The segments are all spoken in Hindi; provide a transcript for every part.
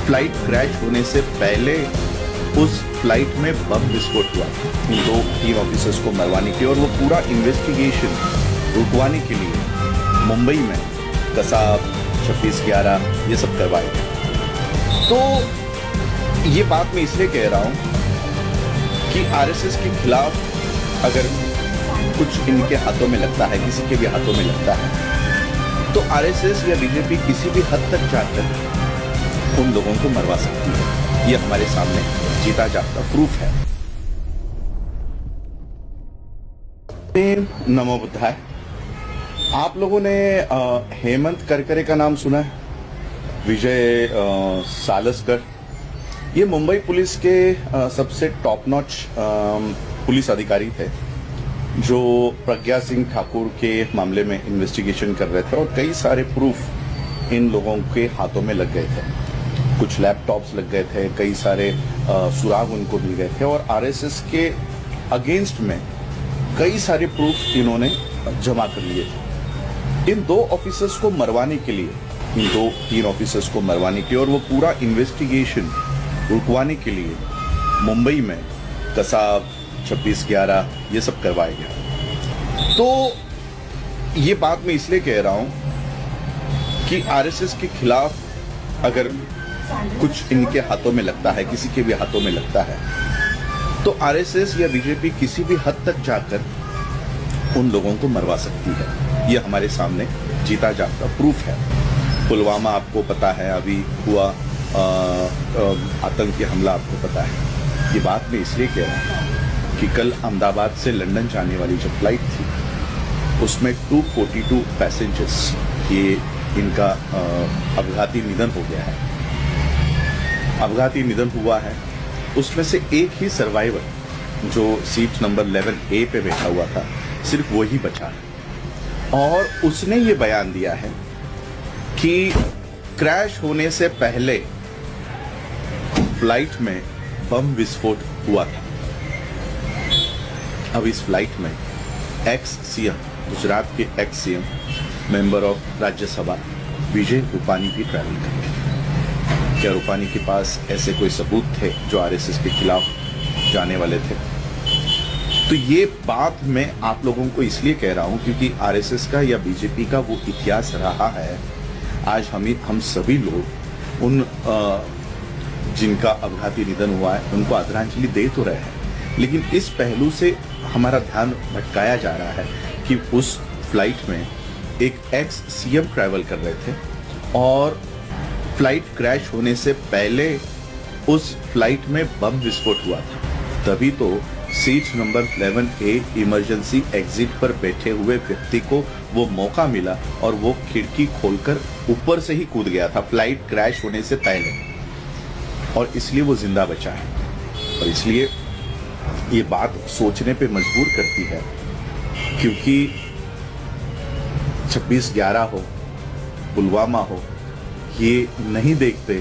फ्लाइट क्रैश होने से पहले उस फ्लाइट में बम विस्फोट हुआ इन 2-3 ऑफिसर्स को मरवाने के लिए, और वो पूरा इन्वेस्टिगेशन रुकवाने के लिए मुंबई में कसाब 26/11 ये सब करवाए गए। तो ये बात मैं इसलिए कह रहा हूं कि आरएसएस के खिलाफ अगर कुछ इनके हाथों में लगता है, किसी के भी हाथों में लगता है, तो आरएसएस या बीजेपी किसी भी हद तक जाकर उन लोगों को मरवा सकती है। ये हमारे सामने जीता जागता प्रूफ है। नमो बुद्धाय। आप लोगों ने हेमंत करकरे का नाम सुना है? विजय सालस्कर। ये मुंबई पुलिस के सबसे टॉप नॉच पुलिस अधिकारी थे जो प्रज्ञा सिंह ठाकुर के मामले में इन्वेस्टिगेशन कर रहे थे, और कई सारे प्रूफ इन लोगों के हाथों में लग गए थे। कुछ लैपटॉप्स लग गए थे, कई सारे सुराग उनको मिल गए थे, और आरएसएस के अगेंस्ट में कई सारे प्रूफ इन्होंने जमा कर लिए थे। इन 2 ऑफिसर्स को मरवाने के लिए, इन 2-3 ऑफिसर्स को मरवाने के लिए, और वो पूरा इन्वेस्टिगेशन रुकवाने के लिए मुंबई में कसाब 26/11 ये सब करवाए गए। तो ये बात मैं इसलिए कह रहा हूं कि आरएसएस के खिलाफ अगर कुछ इनके हाथों में लगता है, किसी के भी हाथों में लगता है, तो आरएसएस या बीजेपी किसी भी हद तक जाकर उन लोगों को मरवा सकती है। ये हमारे सामने जीता जागता प्रूफ है। पुलवामा आपको पता है, अभी हुआ आतंकी हमला आपको पता है। ये बात मैं इसलिए कह रहा हूँ कि कल अहमदाबाद से लंदन जाने वाली जो फ्लाइट थी उसमें 242 पैसेंजर्स, ये इनका अपघाती निधन हो गया है। अपघाती निधन हुआ है, उसमें से एक ही सर्वाइवर जो सीट नंबर 11A पे बैठा हुआ था, सिर्फ वो ही बचा है। और उसने ये बयान दिया है कि क्रैश होने से पहले फ्लाइट में बम विस्फोट हुआ था। अब इस फ्लाइट में एक्स सीएम, गुजरात के ex CM, member of Rajya Sabha Vijay Rupani भी ट्रैवल करते हैं। क्या रूपानी के पास ऐसे कोई सबूत थे जो आरएसएस के खिलाफ जाने वाले थे? तो ये बात मैं आप लोगों को इसलिए कह रहा हूं क्योंकि आरएसएस का या बीजेपी का वो इतिहास रहा है। आज हम सभी लोग उन जिनका अपघाती निधन हुआ है उनको आदरांजलि दे तो रहे हैं, लेकिन इस पहलू से हमारा ध्यान भटकाया जा रहा है कि उस फ्लाइट में एक एक्स सीएम ट्रैवल कर रहे थे, और फ्लाइट क्रैश होने से पहले उस फ्लाइट में बम विस्फोट हुआ था। तभी तो seat number 11A emergency exit पर बैठे हुए व्यक्ति को वो मौका मिला और वो खिड़की खोलकर ऊपर से ही कूद गया था फ्लाइट क्रैश होने से पहले, और इसलिए वो जिंदा बचा है। और इसलिए ये बात सोचने पे मजबूर करती है, क्योंकि 26/11 हो, पुलवामा हो, ये नहीं देखते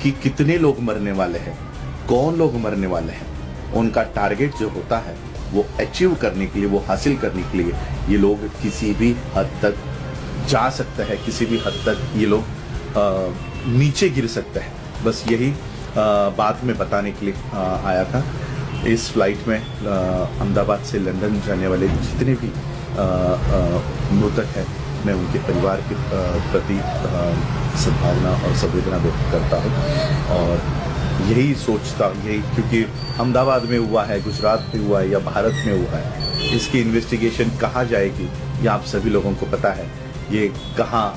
कि कितने लोग मरने वाले हैं, कौन लोग मरने वाले हैं। उनका टारगेट जो होता है वो अचीव करने के लिए, वो हासिल करने के लिए ये लोग किसी भी हद तक जा सकते हैं, किसी भी हद तक ये लोग नीचे गिर सकते हैं। बस यही बात मैं बताने के लिए आया था। इस फ्लाइट में अहमदाबाद से लंदन जाने वाले जितने भी मृतक हैं, मैं उनके परिवार के प्रति सद्भावना और संवेदना व्यक्त करता हूँ। और यही सोचता, यही क्योंकि अहमदाबाद में हुआ है, गुजरात में हुआ है या भारत में हुआ है, इसकी इन्वेस्टिगेशन कहाँ जाएगी ये आप सभी लोगों को पता है। ये कहाँ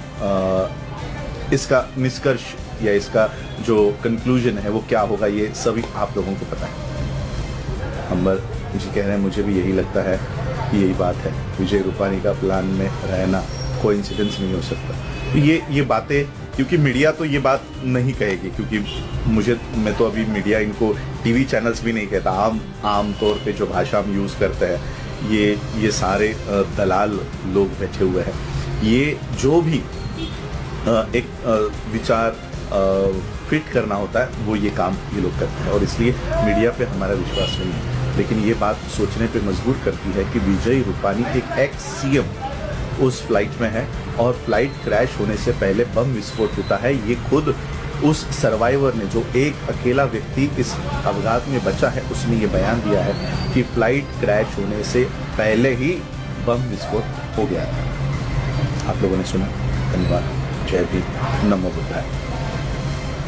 इसका निष्कर्ष या इसका जो कंक्लूजन है वो क्या होगा, ये सभी आप लोगों को पता है। अंबर जी कह रहे हैं, मुझे भी यही लगता है कि यही बात है। विजय रूपानी का प्लान में रहना कोइंसिडेंस नहीं हो सकता। ये बातें, क्योंकि मीडिया तो ये बात नहीं कहेगी, क्योंकि मैं तो अभी मीडिया इनको टीवी चैनल्स भी नहीं कहता। आम तौर पे जो भाषा हम यूज़ करते हैं, ये सारे दलाल लोग बैठे हुए हैं। ये जो भी एक विचार फिट करना होता है वो ये काम ये लोग करते हैं, और इसलिए मीडिया पे हमारा विश्वास नहीं है। लेकिन ये बात सोचने पे मजबूर करती है कि विजय रूपानी एक एक्स सीएम उस फ्लाइट में है, और फ्लाइट क्रैश होने से पहले बम विस्फोट होता है। ये खुद उस सर्वाइवर ने, जो एक अकेला व्यक्ति इस अपघात में बचा है, उसने ये बयान दिया है कि फ्लाइट क्रैश होने से पहले ही बम विस्फोट हो गया था। आप लोगों ने सुना। धन्यवाद। जय भीम। नमो बुद्धाय।